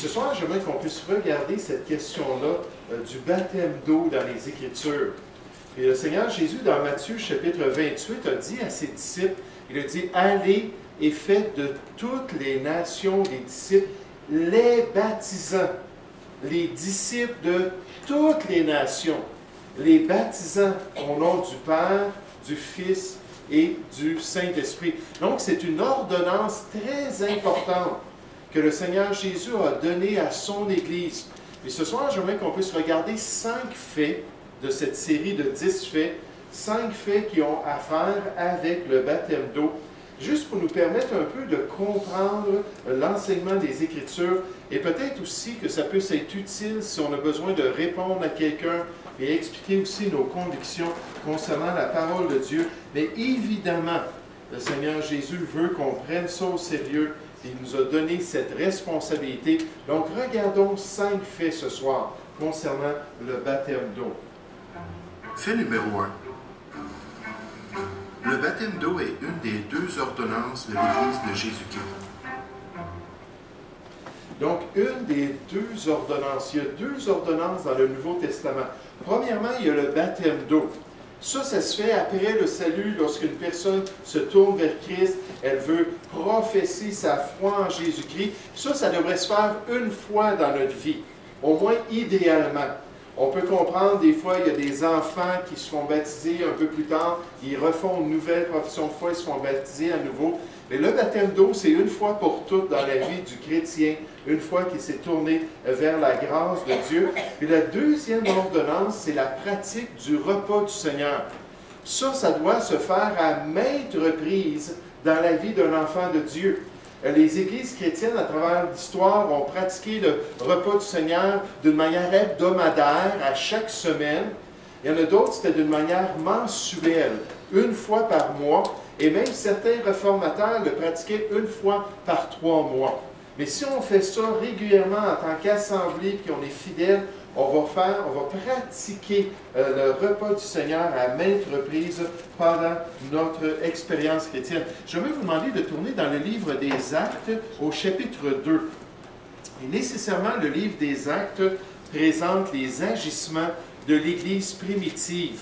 ce soir, j'aimerais qu'on puisse regarder cette question-là du baptême d'eau dans les Écritures. Et le Seigneur Jésus, dans Matthieu chapitre 28, a dit à ses disciples, il a dit, « Allez et faites de toutes les nations des disciples, les baptisant. » Les disciples de toutes les nations, les baptisant au nom du Père, du Fils et du Saint-Esprit. Donc, c'est une ordonnance très importante que le Seigneur Jésus a donnée à son Église. Et ce soir, j'aimerais qu'on puisse regarder 5 faits de cette série de 10 faits, 5 faits qui ont à faire avec le baptême d'eau, juste pour nous permettre un peu de comprendre l'enseignement des Écritures et peut-être aussi que ça puisse être utile si on a besoin de répondre à quelqu'un et expliquer aussi nos convictions concernant la parole de Dieu. Mais évidemment, le Seigneur Jésus veut qu'on prenne ça au sérieux et il nous a donné cette responsabilité. Donc, regardons 5 faits ce soir concernant le baptême d'eau. Fait numéro 1. Le baptême d'eau est une des 2 ordonnances de l'Église de Jésus-Christ. Donc, une des 2 ordonnances. Il y a 2 ordonnances dans le Nouveau Testament. Premièrement, il y a le baptême d'eau. Ça se fait après le salut, lorsqu'une personne se tourne vers Christ, elle veut professer sa foi en Jésus-Christ. Ça devrait se faire une fois dans notre vie, au moins idéalement. On peut comprendre, des fois, il y a des enfants qui se font baptiser un peu plus tard, ils refont une nouvelle profession de foi, ils se font baptiser à nouveau. Mais le baptême d'eau, c'est une fois pour toutes dans la vie du chrétien, une fois qu'il s'est tourné vers la grâce de Dieu. Et la deuxième ordonnance, c'est la pratique du repas du Seigneur. Ça doit se faire à maintes reprises dans la vie d'un enfant de Dieu. Les églises chrétiennes, à travers l'histoire, ont pratiqué le repas du Seigneur d'une manière hebdomadaire, à chaque semaine. Il y en a d'autres, c'était d'une manière mensuelle, une fois par mois. Et même certains réformateurs le pratiquaient une fois par 3 mois. Mais si on fait ça régulièrement en tant qu'assemblée, puis on est fidèle, on va pratiquer le repas du Seigneur à maintes reprises pendant notre expérience chrétienne. Je vais vous demander de tourner dans le livre des Actes au chapitre 2. Et nécessairement, le livre des Actes présente les agissements de l'Église primitive.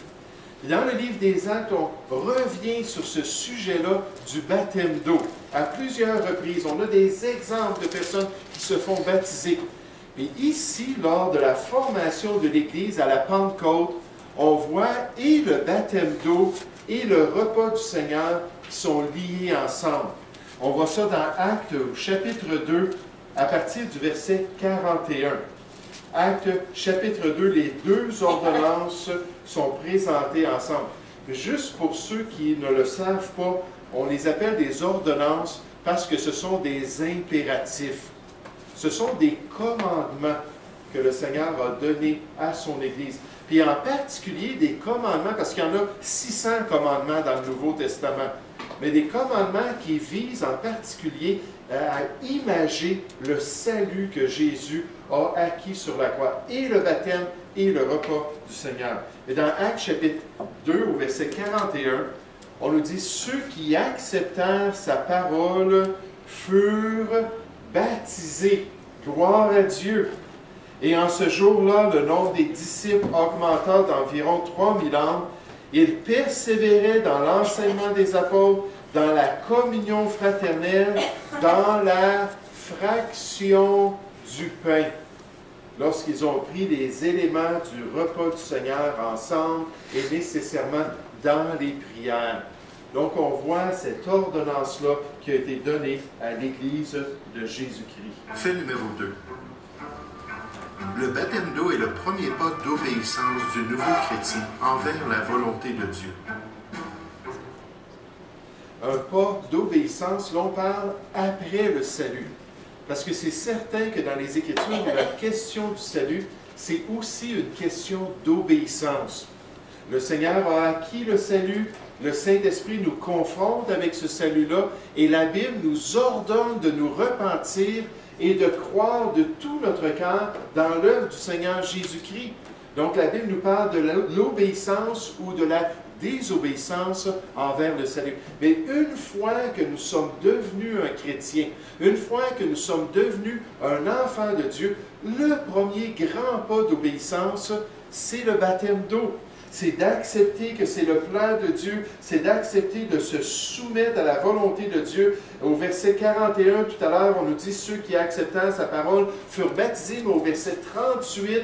Dans le livre des Actes, on revient sur ce sujet-là du baptême d'eau. À plusieurs reprises, on a des exemples de personnes qui se font baptiser. Mais ici, lors de la formation de l'Église à la Pentecôte, on voit et le baptême d'eau et le repas du Seigneur qui sont liés ensemble. On voit ça dans Actes au chapitre 2, à partir du verset 41. Actes chapitre 2, les 2 ordonnances sont présentées ensemble. Mais juste pour ceux qui ne le savent pas, on les appelle des ordonnances parce que ce sont des impératifs. Ce sont des commandements que le Seigneur a donnés à son Église. Puis en particulier des commandements, parce qu'il y en a 600 commandements dans le Nouveau Testament, mais des commandements qui visent en particulier à imager le salut que Jésus a acquis sur la croix, et le baptême et le repas du Seigneur. Et dans Actes chapitre 2, au verset 41, on nous dit « Ceux qui acceptèrent sa parole furent baptisés. Gloire à Dieu. Et en ce jour-là, le nombre des disciples augmenta d'environ 3000 âmes. Ils persévéraient dans l'enseignement des apôtres, dans la communion fraternelle, dans la fraction du pain. Lorsqu'ils ont pris les éléments du repas du Seigneur ensemble et nécessairement dans les prières. Donc, on voit cette ordonnance-là qui a été donnée à l'Église de Jésus-Christ. Fait numéro 2. Le baptême d'eau est le premier pas d'obéissance du nouveau chrétien envers la volonté de Dieu. Un pas d'obéissance, l'on parle après le salut. Parce que c'est certain que dans les Écritures, la question du salut, c'est aussi une question d'obéissance. Le Seigneur a acquis le salut, le Saint-Esprit nous confronte avec ce salut-là, et la Bible nous ordonne de nous repentir et de croire de tout notre cœur dans l'œuvre du Seigneur Jésus-Christ. Donc la Bible nous parle de l'obéissance ou de la désobéissance envers le salut. Mais une fois que nous sommes devenus un chrétien, une fois que nous sommes devenus un enfant de Dieu, le premier grand pas d'obéissance, c'est le baptême d'eau. C'est d'accepter que c'est le plan de Dieu, c'est d'accepter de se soumettre à la volonté de Dieu. Au verset 41, tout à l'heure, on nous dit « Ceux qui acceptant sa parole furent baptisés », mais au verset 38,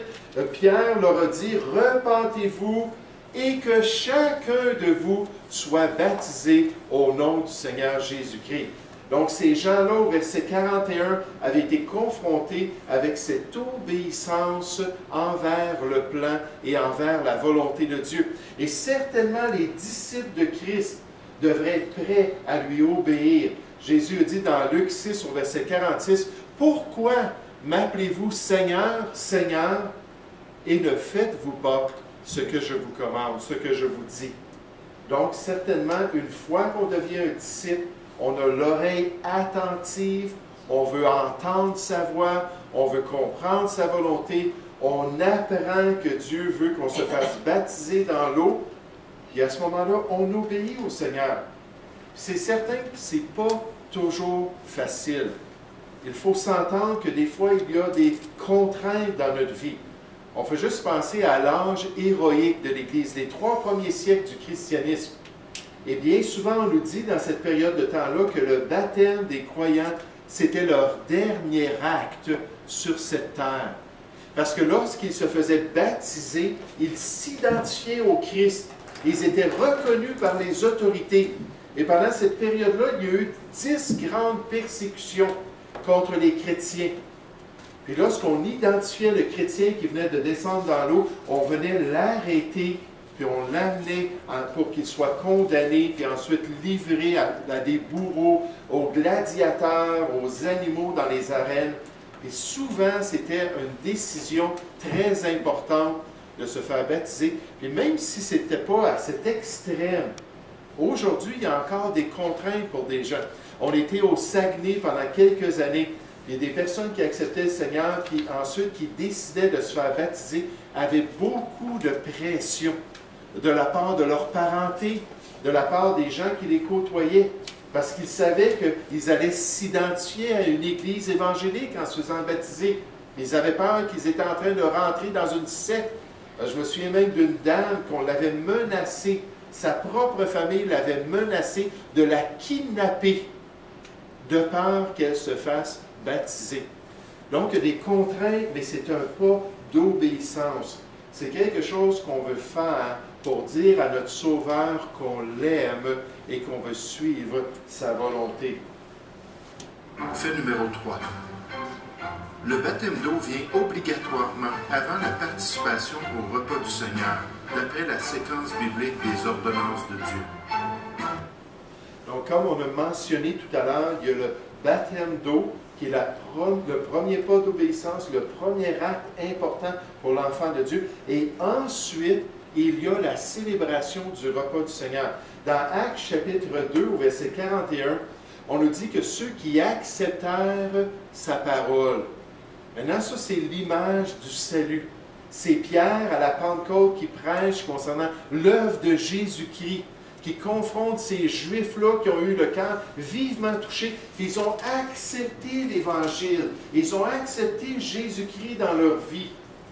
Pierre leur a dit « Repentez-vous et que chacun de vous soit baptisé au nom du Seigneur Jésus-Christ. » Donc, ces gens-là, au verset 41, avaient été confrontés avec cette obéissance envers le plan et envers la volonté de Dieu. Et certainement, les disciples de Christ devraient être prêts à lui obéir. Jésus a dit dans Luc 6, au verset 46, « Pourquoi m'appelez-vous Seigneur, Seigneur, et ne faites-vous pas ce que je vous commande, ce que je vous dis? » Donc, certainement, une fois qu'on devient un disciple, on a l'oreille attentive, on veut entendre sa voix, on veut comprendre sa volonté, on apprend que Dieu veut qu'on se fasse baptiser dans l'eau, et à ce moment-là, on obéit au Seigneur. C'est certain que ce n'est pas toujours facile. Il faut s'entendre que des fois, il y a des contraintes dans notre vie. On peut juste penser à l'âge héroïque de l'Église, les 3 premiers siècles du christianisme. Et bien souvent, on nous dit dans cette période de temps-là que le baptême des croyants, c'était leur dernier acte sur cette terre. Parce que lorsqu'ils se faisaient baptiser, ils s'identifiaient au Christ. Ils étaient reconnus par les autorités. Et pendant cette période-là, il y a eu 10 grandes persécutions contre les chrétiens. Puis lorsqu'on identifiait le chrétien qui venait de descendre dans l'eau, on venait l'arrêter, puis on l'amenait pour qu'il soit condamné, puis ensuite livré à des bourreaux, aux gladiateurs, aux animaux dans les arènes. Et souvent, c'était une décision très importante de se faire baptiser. Et même si ce n'était pas à cet extrême, aujourd'hui, il y a encore des contraintes pour des gens. On était au Saguenay pendant quelques années. Il y a des personnes qui acceptaient le Seigneur, puis ensuite qui décidaient de se faire baptiser, avaient beaucoup de pression de la part de leur parenté, de la part des gens qui les côtoyaient, parce qu'ils savaient qu'ils allaient s'identifier à une église évangélique en se faisant baptiser. Ils avaient peur qu'ils étaient en train de rentrer dans une secte. Je me souviens même d'une dame qu'on l'avait menacée, sa propre famille l'avait menacée de la kidnapper, de peur qu'elle se fasse baptiser. Donc, il y a des contraintes, mais c'est un pas d'obéissance. C'est quelque chose qu'on veut faire pour dire à notre Sauveur qu'on l'aime et qu'on veut suivre sa volonté. Fait numéro 3. Le baptême d'eau vient obligatoirement avant la participation au repas du Seigneur, d'après la séquence biblique des ordonnances de Dieu. Donc, comme on a mentionné tout à l'heure, il y a le baptême d'eau qui est le premier pas d'obéissance, le premier acte important pour l'enfant de Dieu. Et ensuite, il y a la célébration du repas du Seigneur. Dans Actes chapitre 2, au verset 41, on nous dit que ceux qui acceptèrent sa parole. Maintenant, ça, c'est l'image du salut. C'est Pierre à la Pentecôte qui prêche concernant l'œuvre de Jésus-Christ, qui confronte ces Juifs-là qui ont eu le cœur vivement touché. Ils ont accepté l'Évangile. Ils ont accepté Jésus-Christ dans leur vie.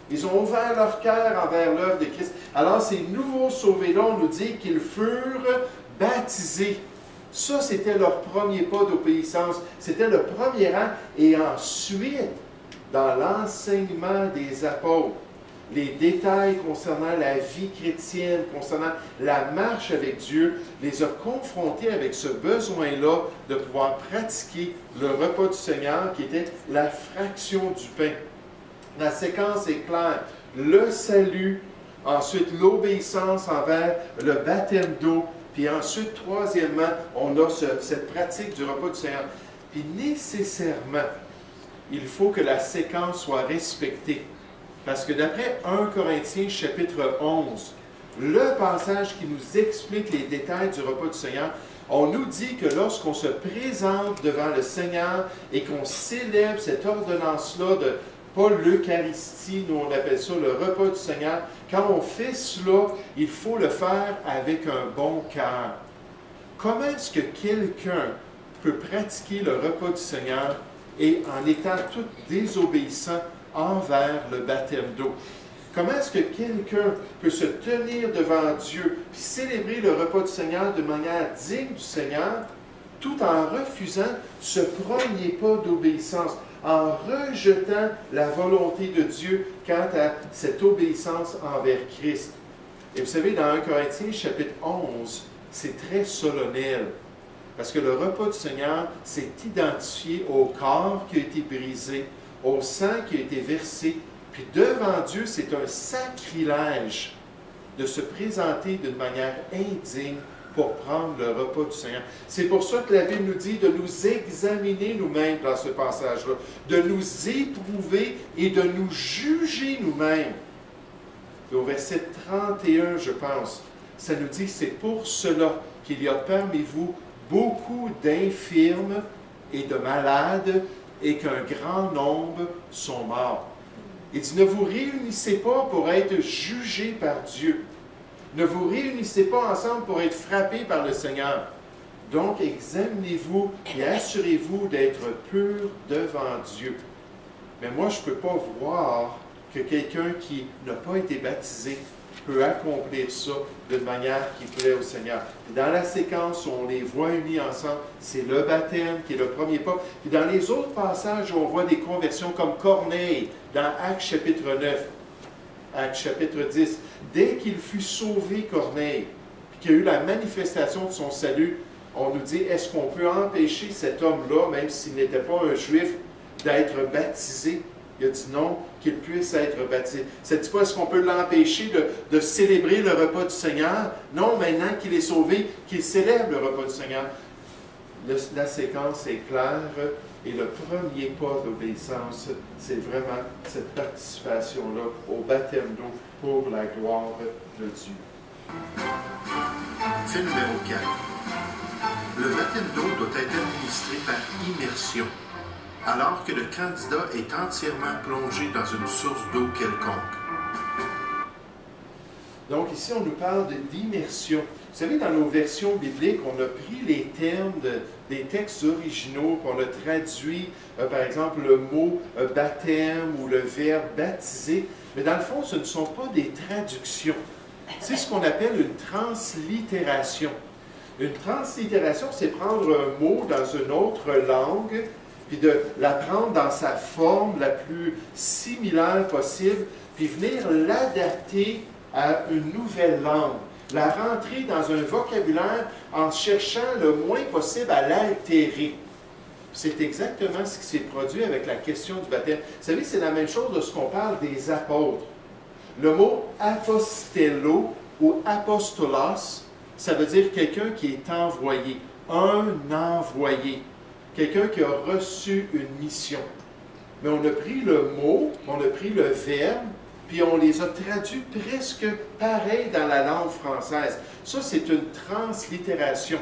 Ils ont ouvert leur cœur envers l'œuvre de Christ. Alors, ces nouveaux sauvés-là, on nous dit qu'ils furent baptisés. Ça, c'était leur premier pas d'obéissance. C'était le premier rang. Et ensuite, dans l'enseignement des apôtres, les détails concernant la vie chrétienne, concernant la marche avec Dieu, les a confrontés avec ce besoin-là de pouvoir pratiquer le repas du Seigneur, qui était la fraction du pain. La séquence est claire. Le salut, ensuite l'obéissance envers le baptême d'eau, puis ensuite, troisièmement, on a cette pratique du repas du Seigneur. Puis nécessairement, il faut que la séquence soit respectée. Parce que d'après 1 Corinthiens chapitre 11, le passage qui nous explique les détails du repas du Seigneur, on nous dit que lorsqu'on se présente devant le Seigneur et qu'on célèbre cette ordonnance-là pas l'Eucharistie, nous on appelle ça le repas du Seigneur. Quand on fait cela, il faut le faire avec un bon cœur. Comment est-ce que quelqu'un peut pratiquer le repas du Seigneur et en étant tout désobéissant envers le baptême d'eau? Comment est-ce que quelqu'un peut se tenir devant Dieu et célébrer le repas du Seigneur de manière digne du Seigneur, tout en refusant ce premier pas d'obéissance, en rejetant la volonté de Dieu quant à cette obéissance envers Christ? Et vous savez, dans 1 Corinthiens, chapitre 11, c'est très solennel. Parce que le repas du Seigneur, c'est identifié au corps qui a été brisé, au sang qui a été versé. Puis devant Dieu, c'est un sacrilège de se présenter d'une manière indigne pour prendre le repas du Seigneur. C'est pour ça que la Bible nous dit de nous examiner nous-mêmes dans ce passage-là, de nous éprouver et de nous juger nous-mêmes. Et au verset 31, je pense, ça nous dit que c'est pour cela qu'il y a parmi vous beaucoup d'infirmes et de malades et qu'un grand nombre sont morts. Il dit, ne vous réunissez pas pour être jugés par Dieu. Ne vous réunissez pas ensemble pour être frappés par le Seigneur. Donc, examinez-vous et assurez-vous d'être purs devant Dieu. Mais moi, je ne peux pas voir que quelqu'un qui n'a pas été baptisé peut accomplir ça d'une manière qui plaît au Seigneur. Et dans la séquence où on les voit unis ensemble, c'est le baptême qui est le premier pas. Et dans les autres passages où on voit des conversions comme Corneille, dans Actes chapitre 9, Actes chapitre 10, dès qu'il fut sauvé, Corneille, puis qu'il y a eu la manifestation de son salut, on nous dit, est-ce qu'on peut empêcher cet homme-là, même s'il n'était pas un juif, d'être baptisé? Il a dit non, qu'il puisse être baptisé. Ça ne dit pas, est-ce qu'on peut l'empêcher de célébrer le repas du Seigneur? Non, maintenant qu'il est sauvé, qu'il célèbre le repas du Seigneur. La séquence est claire et le premier pas d'obéissance, c'est vraiment cette participation-là au baptême d'eau pour la gloire de Dieu. Fait numéro 4. Le baptême d'eau doit être administré par immersion, alors que le candidat est entièrement plongé dans une source d'eau quelconque. Donc ici, on nous parle d'immersion. Vous savez, dans nos versions bibliques, on a pris les termes des textes originaux, puis on a traduit, par exemple, le mot baptême ou le verbe baptiser. Mais dans le fond, ce ne sont pas des traductions. C'est ce qu'on appelle une translittération. Une translittération, c'est prendre un mot dans une autre langue, puis de la prendre dans sa forme la plus similaire possible, puis venir l'adapter à une nouvelle langue, la rentrer dans un vocabulaire en cherchant le moins possible à l'altérer. C'est exactement ce qui s'est produit avec la question du baptême. Vous savez, c'est la même chose lorsqu'on parle des apôtres. Le mot apostello ou apostolos, ça veut dire quelqu'un qui est envoyé, un envoyé. Quelqu'un qui a reçu une mission. Mais on a pris le mot, on a pris le verbe, puis on les a traduits presque pareil dans la langue française. Ça, c'est une translittération.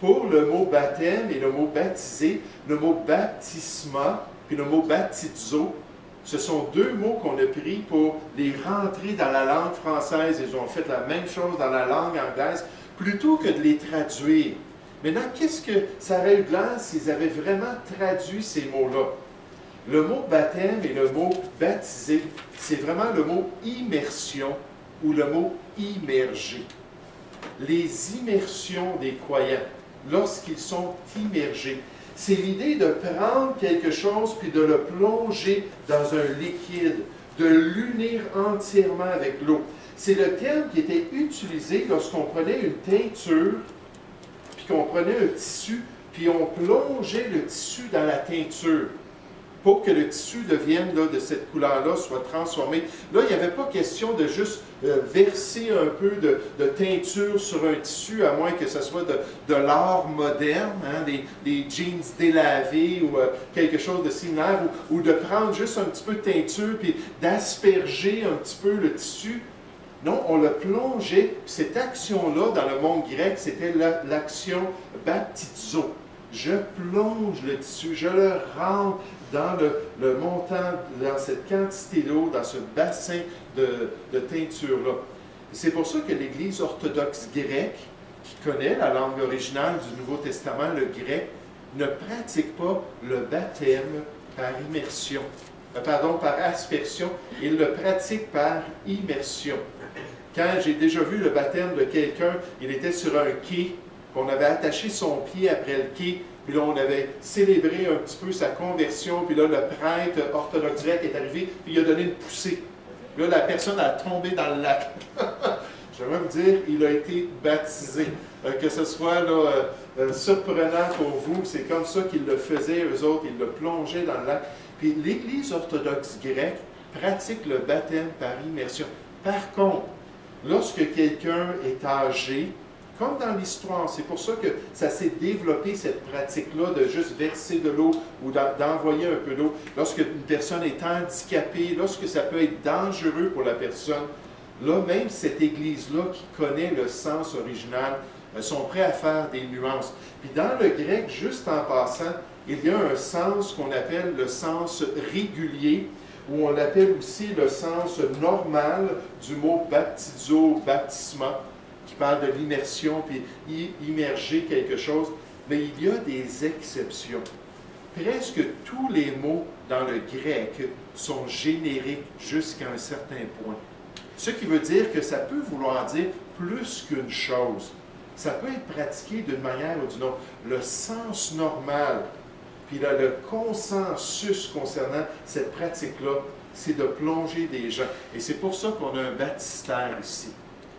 Pour le mot baptême et le mot baptisé, le mot baptisma, puis le mot baptizo, ce sont deux mots qu'on a pris pour les rentrer dans la langue française. Ils ont fait la même chose dans la langue anglaise, plutôt que de les traduire. Maintenant, qu'est-ce que ça aurait eu de l'air s'ils avaient vraiment traduit ces mots-là? Le mot baptême et le mot baptisé, c'est vraiment le mot immersion ou le mot immerger. Les immersions des croyants, lorsqu'ils sont immergés, c'est l'idée de prendre quelque chose puis de le plonger dans un liquide, de l'unir entièrement avec l'eau. C'est le terme qui était utilisé lorsqu'on prenait une teinture, puis qu'on prenait un tissu, puis on plongeait le tissu dans la teinture pour que le tissu devienne là, de cette couleur-là, soit transformé. Là, il n'y avait pas question de juste verser un peu de teinture sur un tissu, à moins que ce soit de l'art moderne, hein, des jeans délavés ou quelque chose de similaire, ou de prendre juste un petit peu de teinture puis d'asperger un petit peu le tissu. Non, on le plongeait. Cette action-là, dans le monde grec, c'était l'action baptizo. je plonge le tissu, je le rentre dans le montant, dans cette quantité d'eau, dans ce bassin de teinture-là. C'est pour ça que l'Église orthodoxe grecque, qui connaît la langue originale du Nouveau Testament, le grec, ne pratique pas le baptême par immersion. Pardon, par aspersion, il le pratique par immersion. Quand j'ai déjà vu le baptême de quelqu'un, il était sur un quai, on avait attaché son pied après le quai, puis là on avait célébré un petit peu sa conversion, puis là le prêtre orthodoxe grec est arrivé, puis il a donné une poussée. Là la personne a tombé dans le lac. J'aimerais vous dire, il a été baptisé. Que ce soit là, surprenant pour vous, c'est comme ça qu'ils le faisaient, eux autres, ils le plongeaient dans le lac. Puis l'Église orthodoxe grecque pratique le baptême par immersion. Par contre, lorsque quelqu'un est âgé, comme dans l'histoire, c'est pour ça que ça s'est développé, cette pratique-là, de juste verser de l'eau ou d'envoyer un peu d'eau. Lorsque une personne est handicapée, lorsque ça peut être dangereux pour la personne, là, même cette Église-là qui connaît le sens original, sont prêts à faire des nuances. Puis dans le grec, juste en passant, il y a un sens qu'on appelle le sens régulier, ou on l'appelle aussi le sens normal du mot baptizo, baptisma, qui parle de l'immersion, puis immerger quelque chose. Mais il y a des exceptions. Presque tous les mots dans le grec sont génériques jusqu'à un certain point. Ce qui veut dire que ça peut vouloir dire plus qu'une chose. Ça peut être pratiqué d'une manière ou d'une autre. Le sens normal, puis là, le consensus concernant cette pratique-là, c'est de plonger des gens. Et c'est pour ça qu'on a un baptistère ici.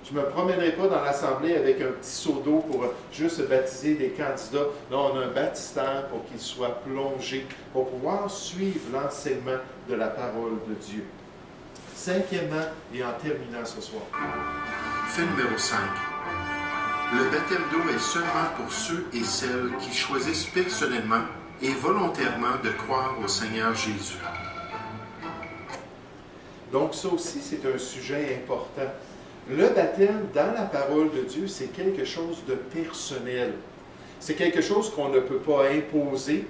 Je ne me promènerai pas dans l'Assemblée avec un petit seau d'eau pour juste baptiser des candidats. Là, on a un baptistère pour qu'ils soient plongés, pour pouvoir suivre l'enseignement de la parole de Dieu. Cinquièmement, et en terminant ce soir. Fait numéro 5. Le baptême d'eau est seulement pour ceux et celles qui choisissent personnellement et volontairement de croire au Seigneur Jésus. Donc ça aussi, c'est un sujet important. Le baptême dans la parole de Dieu, c'est quelque chose de personnel. C'est quelque chose qu'on ne peut pas imposer.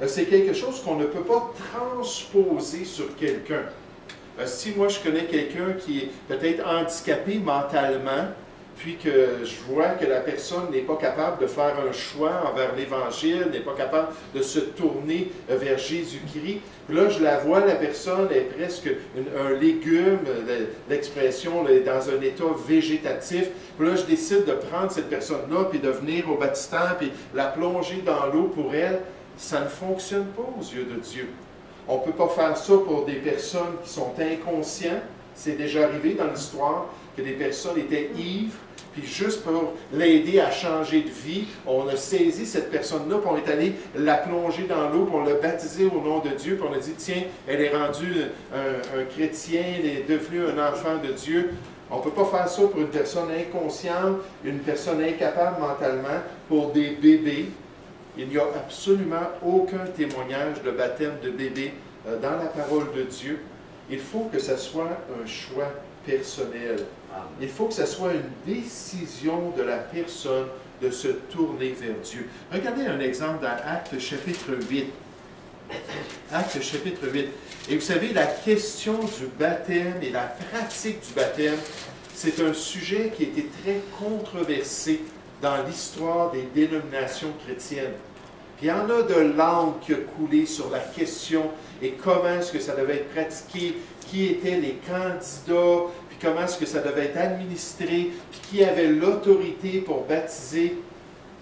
C'est quelque chose qu'on ne peut pas transposer sur quelqu'un. Si moi je connais quelqu'un qui est peut-être handicapé mentalement, puis que je vois que la personne n'est pas capable de faire un choix envers l'Évangile, n'est pas capable de se tourner vers Jésus-Christ. Là, je la vois, la personne est presque un légume, l'expression est dans un état végétatif. Puis là, je décide de prendre cette personne-là, puis de venir au baptistère, puis la plonger dans l'eau pour elle. Ça ne fonctionne pas aux yeux de Dieu. On ne peut pas faire ça pour des personnes qui sont inconscientes. C'est déjà arrivé dans l'histoire que des personnes étaient ivres, puis juste pour l'aider à changer de vie, on a saisi cette personne-là, puis on est allé la plonger dans l'eau, puis on l'a baptisée au nom de Dieu, puis on a dit, tiens, elle est rendue un chrétien, elle est devenue un enfant de Dieu. On ne peut pas faire ça pour une personne inconsciente, une personne incapable mentalement, pour des bébés. Il n'y a absolument aucun témoignage de baptême de bébé dans la parole de Dieu. Il faut que ce soit un choix personnel. Il faut que ce soit une décision de la personne de se tourner vers Dieu. Regardez un exemple dans Actes chapitre 8. Actes chapitre 8. Et vous savez, la question du baptême et la pratique du baptême, c'est un sujet qui a été très controversé dans l'histoire des dénominations chrétiennes. Puis il y en a de l'encre qui a coulé sur la question et comment est-ce que ça devait être pratiqué, qui étaient les candidats, puis comment est-ce que ça devait être administré, puis qui avait l'autorité pour baptiser.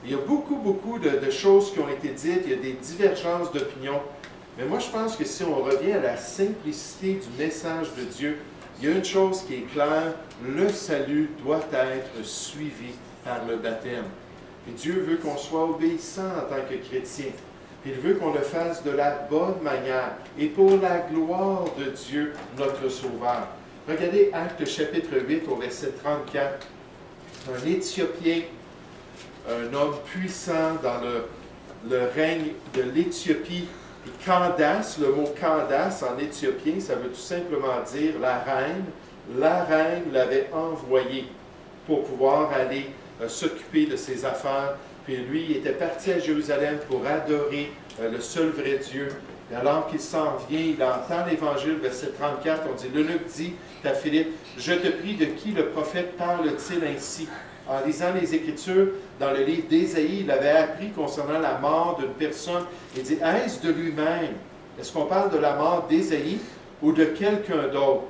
Il y a beaucoup de choses qui ont été dites, il y a des divergences d'opinion. Mais moi, je pense que si on revient à la simplicité du message de Dieu, il y a une chose qui est claire, le salut doit être suivi par le baptême. Et Dieu veut qu'on soit obéissant en tant que chrétien. Il veut qu'on le fasse de la bonne manière et pour la gloire de Dieu, notre Sauveur. Regardez Actes chapitre 8 au verset 34. Un Éthiopien, un homme puissant dans le règne de l'Éthiopie. Et Candace, le mot Candace en éthiopien, ça veut tout simplement dire la reine. La reine l'avait envoyé pour pouvoir aller s'occuper de ses affaires. Puis lui, il était parti à Jérusalem pour adorer le seul vrai Dieu. Et alors qu'il s'en vient, il entend l'Évangile, verset 34, on dit, l'eunuque dit à Philippe, « Je te prie, de qui le prophète parle-t-il ainsi? » En lisant les Écritures, dans le livre d'Ésaïe, il avait appris concernant la mort d'une personne. Il dit, « Est-ce de lui-même? » Est-ce qu'on parle de la mort d'Ésaïe ou de quelqu'un d'autre?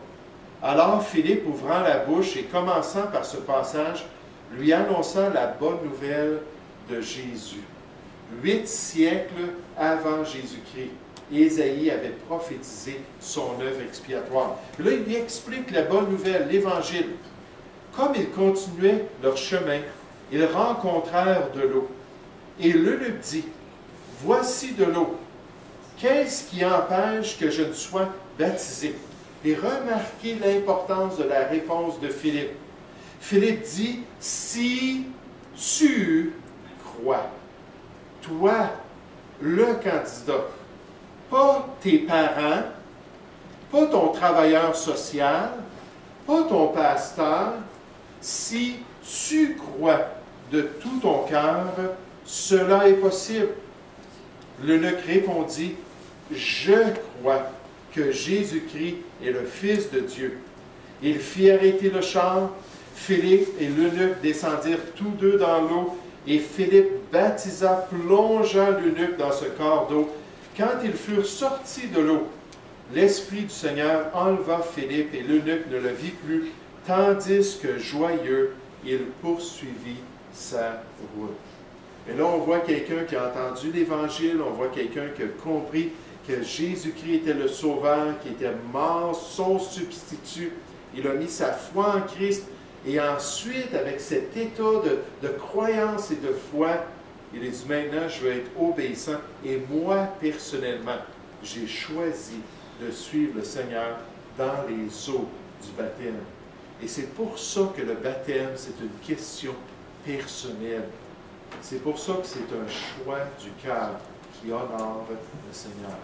Alors Philippe, ouvrant la bouche et commençant par ce passage, lui annonça la bonne nouvelle de Jésus. 8 siècles avant Jésus-Christ, Ésaïe avait prophétisé son œuvre expiatoire. Et là, il lui explique la bonne nouvelle, l'Évangile. Comme ils continuaient leur chemin, ils rencontrèrent de l'eau. Et l'eunuque dit, « Voici de l'eau. Qu'est-ce qui empêche que je ne sois baptisé? » Et remarquez l'importance de la réponse de Philippe. Philippe dit, « Si tu crois. » Toi, le candidat, pas tes parents, pas ton travailleur social, pas ton pasteur. Si tu crois de tout ton cœur, cela est possible. L'eunuque répondit, « Je crois que Jésus-Christ est le Fils de Dieu. » Il fit arrêter le char. Philippe et l'eunuque descendirent tous deux dans l'eau, et Philippe baptisa, plongeant l'eunuque dans ce corps d'eau. Quand ils furent sortis de l'eau, l'Esprit du Seigneur enleva Philippe, et l'eunuque ne le vit plus, tandis que joyeux, il poursuivit sa route. Et là, on voit quelqu'un qui a entendu l'Évangile, on voit quelqu'un qui a compris que Jésus-Christ était le Sauveur, qui était mort, son substitut. Il a mis sa foi en Christ. Et ensuite, avec cet état de croyance et de foi, il a dit, maintenant, je vais être obéissant. Et moi, personnellement, j'ai choisi de suivre le Seigneur dans les eaux du baptême. Et c'est pour ça que le baptême, c'est une question personnelle. C'est pour ça que c'est un choix du cœur qui honore le Seigneur.